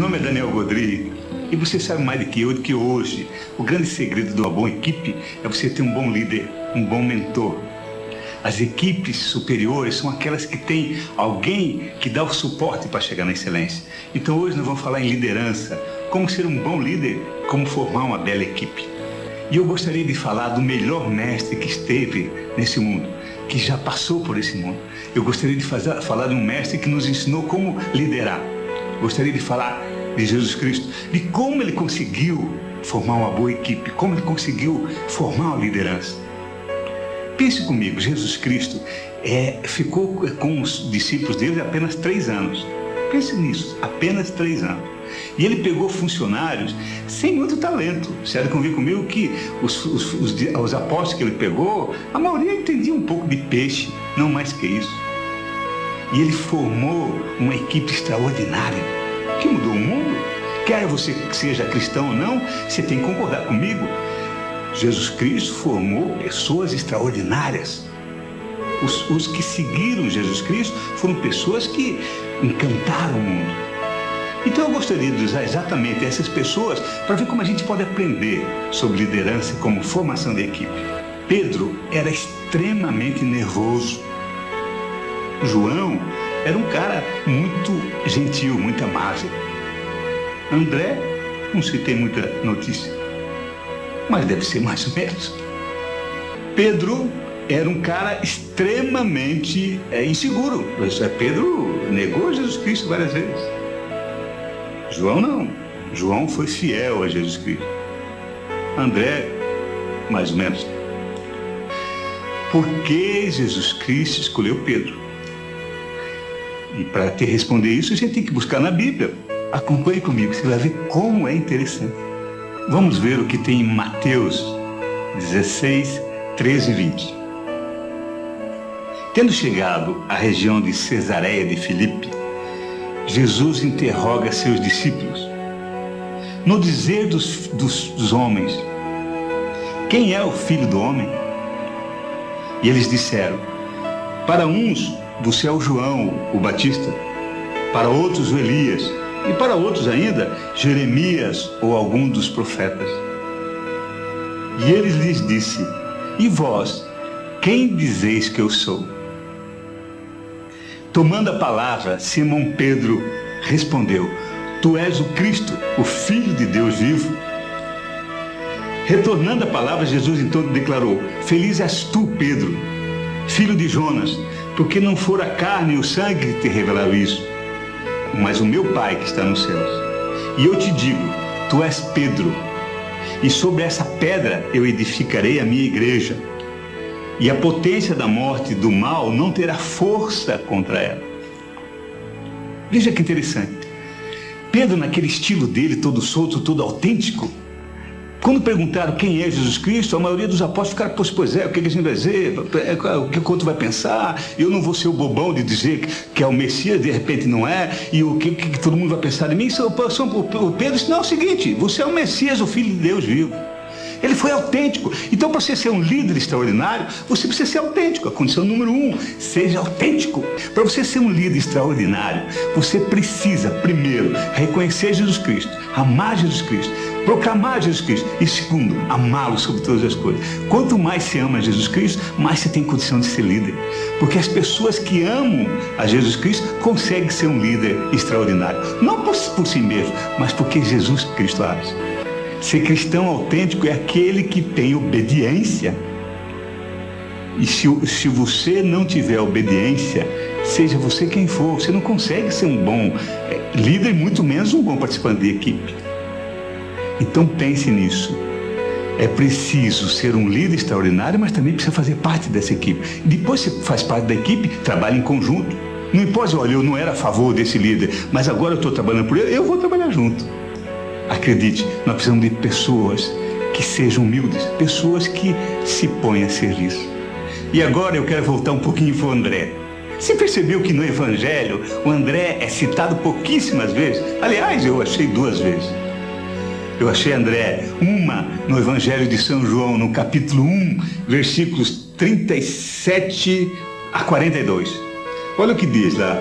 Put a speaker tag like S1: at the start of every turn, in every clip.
S1: nome é Daniel Godry e você sabe mais do que eu, que hoje o grande segredo de uma boa equipe é você ter um bom líder, um bom mentor. As equipes superiores são aquelas que têm alguém que dá o suporte para chegar na excelência. Então hoje nós vamos falar em liderança, como ser um bom líder, como formar uma bela equipe. E eu gostaria de falar do melhor mestre que esteve nesse mundo, que já passou por esse mundo. Eu gostaria de falar de um mestre que nos ensinou como liderar. Gostaria de falar de Jesus Cristo, de como ele conseguiu formar uma boa equipe, como ele conseguiu formar uma liderança. Pense comigo, Jesus Cristo ficou com os discípulos dele apenas 3 anos. Pense nisso, apenas 3 anos. E ele pegou funcionários sem muito talento. Você há de convir comigo que os apóstolos que ele pegou, a maioria entendia um pouco de peixe, não mais que isso. E ele formou uma equipe extraordinária, que mudou o mundo. Quer você que seja cristão ou não, você tem que concordar comigo. Jesus Cristo formou pessoas extraordinárias. Os que seguiram Jesus Cristo foram pessoas que encantaram o mundo. Então eu gostaria de usar exatamente essas pessoas para ver como a gente pode aprender sobre liderança como formação de equipe. Pedro era extremamente nervoso. João era um cara muito gentil, muito amável. André, não se tem muita notícia, mas deve ser mais ou menos. Pedro era um cara extremamente inseguro. Pedro negou Jesus Cristo várias vezes. João não. João foi fiel a Jesus Cristo. André, mais ou menos. Por que Jesus Cristo escolheu Pedro? E para te responder isso, a gente tem que buscar na Bíblia. Acompanhe comigo, você vai ver como é interessante. Vamos ver o que tem em Mateus 16, 13 e 20. Tendo chegado à região de Cesareia de Filipe, Jesus interroga seus discípulos. No dizer dos homens, quem é o Filho do Homem? E eles disseram, para uns do céu João, o Batista, para outros o Elias, e para outros ainda, Jeremias ou algum dos profetas. E ele lhes disse, e vós, quem dizeis que eu sou? Tomando a palavra, Simão Pedro respondeu, tu és o Cristo, o Filho de Deus vivo. Retornando a palavra, Jesus então declarou, feliz és tu, Pedro, filho de Jonas, porque não for a carne e o sangue que te revelaram isso, mas o meu Pai que está nos céus. E eu te digo, tu és Pedro, e sobre essa pedra eu edificarei a minha igreja, e a potência da morte e do mal não terá força contra ela. Veja que interessante. Pedro, naquele estilo dele, todo solto, todo autêntico, quando perguntaram quem é Jesus Cristo, a maioria dos apóstolos ficaram, pois é, o que a gente vai dizer? O que o outro vai pensar? Eu não vou ser o bobão de dizer que é o Messias, de repente não é, e o que todo mundo vai pensar de mim? O Pedro disse, não, é o seguinte, você é o Messias, o Filho de Deus vivo. Ele foi autêntico. Então, para você ser um líder extraordinário, você precisa ser autêntico. A condição número 1, seja autêntico. Para você ser um líder extraordinário, você precisa, primeiro, reconhecer Jesus Cristo, amar Jesus Cristo, proclamar Jesus Cristo e, segundo, amá-lo sobre todas as coisas. Quanto mais você ama Jesus Cristo, mais você tem condição de ser líder. Porque as pessoas que amam a Jesus Cristo conseguem ser um líder extraordinário. Não por si mesmo, mas porque Jesus Cristo age. Ser cristão autêntico é aquele que tem obediência. E se você não tiver obediência, seja você quem for, você não consegue ser um bom líder, muito menos um bom participante de equipe. Então pense nisso. É preciso ser um líder extraordinário, mas também precisa fazer parte dessa equipe. E depois que você faz parte da equipe, trabalha em conjunto. Não importa, olha, eu não era a favor desse líder, mas agora eu estou trabalhando por ele, eu vou trabalhar junto. Acredite, nós precisamos de pessoas que sejam humildes, pessoas que se põem a serviço. E agora eu quero voltar um pouquinho para o André. Você percebeu que no Evangelho o André é citado pouquíssimas vezes? Aliás, eu achei 2 vezes. Eu achei André, uma no Evangelho de São João, no capítulo 1, versículos 37 a 42. Olha o que diz lá.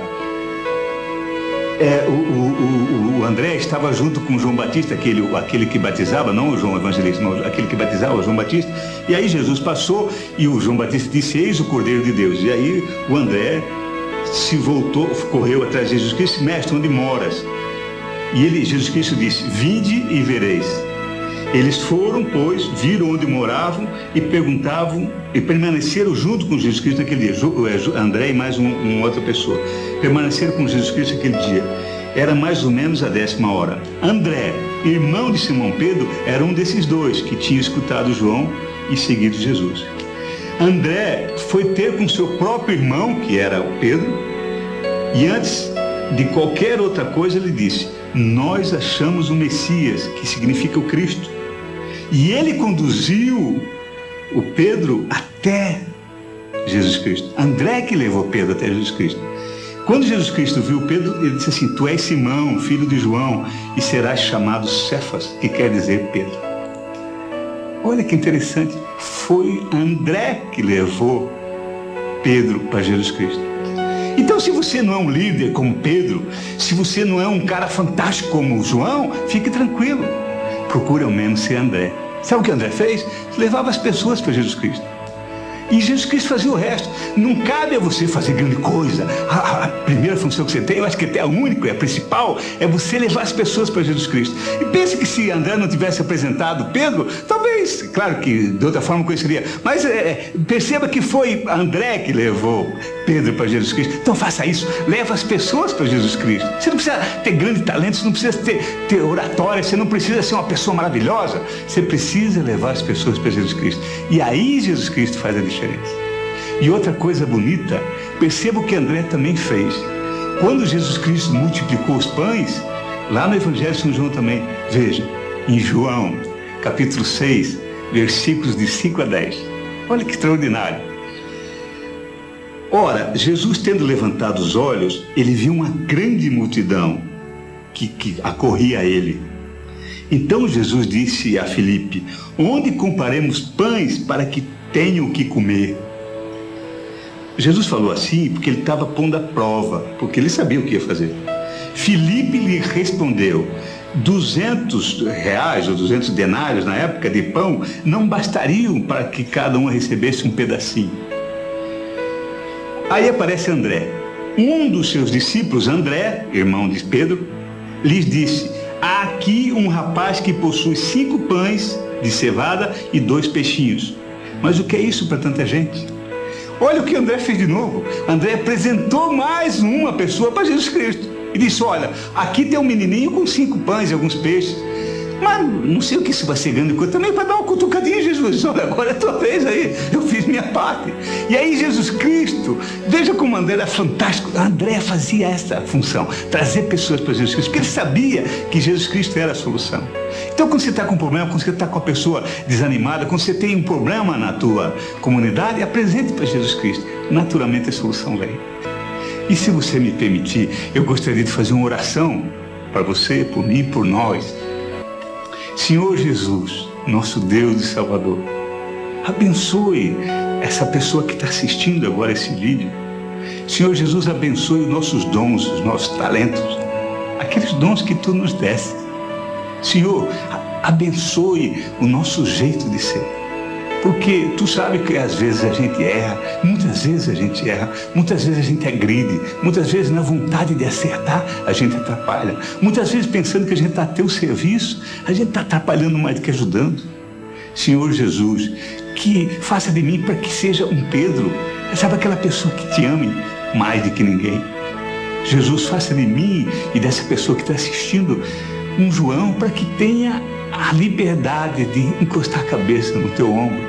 S1: o André estava junto com João Batista, aquele que batizava, não o João Evangelista, não, aquele que batizava, o João Batista. E aí Jesus passou e o João Batista disse: eis o Cordeiro de Deus. E aí o André se voltou, correu atrás de Jesus Cristo: mestre, onde moras? E Jesus Cristo disse: vinde e vereis. Eles foram, pois, viram onde moravam e perguntavam, e permaneceram junto com Jesus Cristo naquele dia. André e mais uma outra pessoa permaneceram com Jesus Cristo naquele dia. Era mais ou menos a 10ª hora. André, irmão de Simão Pedro, era um desses dois que tinha escutado João e seguido Jesus. André foi ter com seu próprio irmão, que era o Pedro, e antes de qualquer outra coisa ele disse: nós achamos o Messias, que significa o Cristo. E ele conduziu o Pedro até Jesus Cristo. André que levou Pedro até Jesus Cristo. Quando Jesus Cristo viu Pedro, ele disse assim: tu és Simão, filho de João, e serás chamado Cefas, que quer dizer Pedro. Olha que interessante, foi André que levou Pedro para Jesus Cristo. Então, se você não é um líder como Pedro, se você não é um cara fantástico como João, fique tranquilo. Procure ao menos ser André. Sabe o que André fez? Levava as pessoas para Jesus Cristo. E Jesus Cristo fazia o resto. Não cabe a você fazer grande coisa. A primeira função que você tem, eu acho que até a única, a principal, é você levar as pessoas para Jesus Cristo. E pense que se André não tivesse apresentado Pedro, talvez, claro que de outra forma conheceria, mas perceba que foi André que levou Pedro para Jesus Cristo. Então faça isso, leva as pessoas para Jesus Cristo. Você não precisa ter grande talento, você não precisa ter oratória, você não precisa ser uma pessoa maravilhosa, você precisa levar as pessoas para Jesus Cristo. E aí Jesus Cristo faz a diferença. E outra coisa bonita, perceba o que André também fez. Quando Jesus Cristo multiplicou os pães, lá no Evangelho de São João também, veja, em João, capítulo 6, versículos de 5 a 10. Olha que extraordinário. Ora, Jesus tendo levantado os olhos, ele viu uma grande multidão que acorria a ele. Então Jesus disse a Filipe: onde compraremos pães para que tenham o que comer? Jesus falou assim porque ele estava pondo à prova, porque ele sabia o que ia fazer. Filipe lhe respondeu: 200 reais ou 200 denários na época de pão não bastariam para que cada um recebesse um pedacinho. Aí aparece André. Um dos seus discípulos, André, irmão de Pedro, lhes disse: há aqui um rapaz que possui 5 pães de cevada e 2 peixinhos. Mas o que é isso para tanta gente? Olha o que André fez de novo. André apresentou mais uma pessoa para Jesus Cristo. E disse: olha, aqui tem um menininho com 5 pães e alguns peixes. Mas não sei o que isso vai ser grande coisa. Também para dar uma cutucadinha, Jesus. Olha, agora é a tua vez aí. Eu fiz minha parte. E aí Jesus Cristo, veja como André era fantástico. André fazia essa função, trazer pessoas para Jesus Cristo, porque ele sabia que Jesus Cristo era a solução. Então, quando você está com um problema, quando você está com a pessoa desanimada, quando você tem um problema na tua comunidade, apresente para Jesus Cristo. Naturalmente a solução vem. E se você me permitir, eu gostaria de fazer uma oração para você, por mim, por nós. Senhor Jesus, nosso Deus e Salvador, abençoe essa pessoa que está assistindo agora esse vídeo. Senhor Jesus, abençoe os nossos dons, os nossos talentos, aqueles dons que Tu nos deste. Senhor, abençoe o nosso jeito de ser, porque Tu sabe que às vezes a gente erra, muitas vezes a gente erra, muitas vezes a gente agride, muitas vezes na vontade de acertar a gente atrapalha, muitas vezes pensando que a gente está a teu serviço, a gente está atrapalhando mais do que ajudando. Senhor Jesus, que faça de mim para que seja um Pedro, sabe, aquela pessoa que Te ame mais do que ninguém. Jesus, faça de mim e dessa pessoa que está assistindo um João, para que tenha a liberdade de encostar a cabeça no Teu ombro.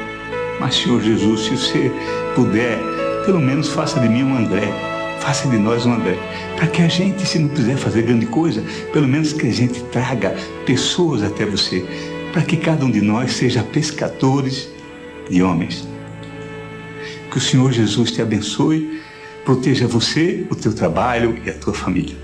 S1: Mas, Senhor Jesus, se você puder, pelo menos faça de mim um André, faça de nós um André, para que a gente, se não quiser fazer grande coisa, pelo menos que a gente traga pessoas até você, para que cada um de nós seja pescadores de homens. Que o Senhor Jesus te abençoe, proteja você, o teu trabalho e a tua família.